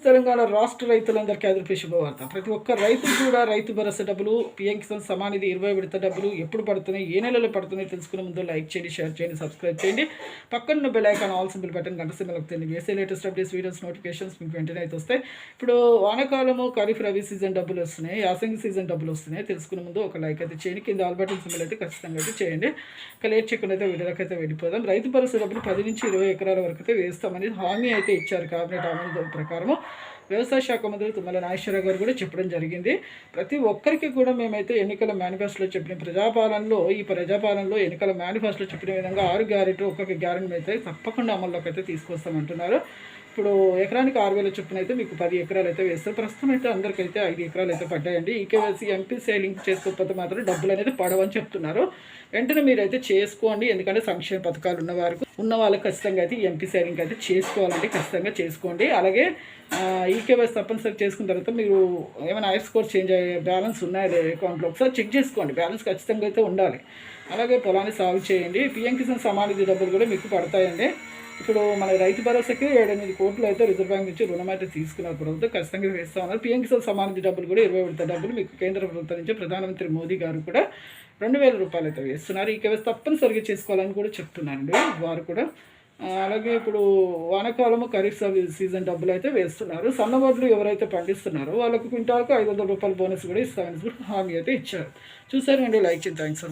తెలంగాణ రాష్ట్ర రైతులందరికీ అదృపే శుభవార్త. ప్రతి ఒక్క రైతు కూడా రైతు భరోసా డబ్బులు, పీఎం కిసాన్ సమాన్ నిధి 20 విడత డబ్బులు ఎప్పుడు పడుతున్నాయి, ఏ నెలలో పడుతున్నాయి తెలుసుకునే ముందు లైక్ చేయండి, షేర్ చేయండి, సబ్స్క్రైబ్ చేయండి. పక్కన bell icon all symbol button గంట సింబల్ వస్తుంది. వేసే లేటెస్ట్ అప్డేట్స్, వీడియోస్, నోటిఫికేషన్స్ మీకు వెంటనే అయితే వస్తాయి. ఇప్పుడు వానాకాలము ఖరీఫ్ రబీ సీజన్ డబ్బులు వస్తున్నాయి, యాసంగి సీజన్ డబ్బులు వస్తున్నాయి. తెలుసుకునే ముందు ఒక లైక్ అయితే చేయండి. కింద ఆల్ బటన్ సింబల్ అయితే ఖచ్చితంగా అయితే చేయండి. ఇక లేట్ చేయకుండా అయితే వీడియోకి అయితే వెళ్ళిపోదాం. రైతు భరోసా డబ్బులు 10 నుంచి 20 ఎకరాల వరకు అయితే వేస్తామని హామీ అయితే ఇచ్చారు. కేబినెట్ హామీ ప్రకారం వ్యవసాయ శాఖ మంత్రి తుమ్మల నాగేశ్వరరావు గారు కూడా చెప్పడం జరిగింది. ప్రతి ఒక్కరికి కూడా మేమైతే ఎన్నికల మేనిఫెస్టోలో చెప్పిన ప్రజాపాలనలో ఎన్నికల మేనిఫెస్టోలో చెప్పిన విధంగా 6 గ్యారెంటీ ఒక్కొక్క గ్యారెంటీ అయితే తప్పకుండా అమల్లోకి అయితే తీసుకొస్తామంటున్నారు. ఇప్పుడు ఎకరానికి 6,000 చొప్పున అయితే మీకు 10 ఎకరాలు అయితే వేస్తారు. ప్రస్తుతం అయితే అందరికైతే 5 ఎకరాలు అయితే పడ్డాయండి. ఈకేవైసీ ఎంపీ సేలింగ్ చేసుకోకపోతే మాత్రం డబ్బులు అనేది పడవని చెప్తున్నారు. వెంటనే మీరైతే చేసుకోండి. ఎందుకంటే సంక్షేమ పథకాలు ఉన్న వాళ్ళకి ఖచ్చితంగా అయితే ఎంపీ సేలింగ్ అయితే చేసుకోవాలండి. ఖచ్చితంగా చేసుకోండి. అలాగే ఈకేవైసీ తప్పనిసరి చేసుకున్న తర్వాత మీరు ఏమైనా ఐఎఫ్ స్కోర్ చేంజ్ అయ్యే బ్యాలెన్స్ ఉన్నాయో అకౌంట్లో ఒకసారి చెక్ చేసుకోండి. బ్యాలెన్స్ ఖచ్చితంగా అయితే ఉండాలి. అలాగే పొలాన్ని సాగు చేయండి. పీఎం కిసాన్ సమాన్ నిధి డబ్బులు కూడా మీకు పడతాయండి. ఇప్పుడు మన రైతు భరోసాకి 7-8 కోట్లు అయితే రిజర్వ్ బ్యాంక్ నుంచి రుణం అయితే తీసుకున్నారు. ప్రభుత్వం ఖచ్చితంగా వేస్తూ ఉన్నారు. పీఎం కిసాన్ సమాన్ నిధి డబ్బులు కూడా 20 విడత డబ్బులు మీకు కేంద్ర ప్రభుత్వం నుంచి ప్రధానమంత్రి మోదీ గారు కూడా 2,000 రూపాయలు అయితే వేస్తున్నారు. ఈ కేవైసీ తప్పనిసరిగా చేసుకోవాలని కూడా చెప్తున్నారండి వారు కూడా. అలాగే ఇప్పుడు వానాకాలము ఖరీఫ్ సీజన్ డబ్బులు అయితే వేస్తున్నారు. సన్నవడ్లు ఎవరైతే పండిస్తున్నారో వాళ్ళకు క్వింటాల్కు 500 రూపాయల బోనస్ కూడా ఇస్తామని హామీ అయితే ఇచ్చారు. చూసారండి, లైక్ చేయండి. థ్యాంక్స్.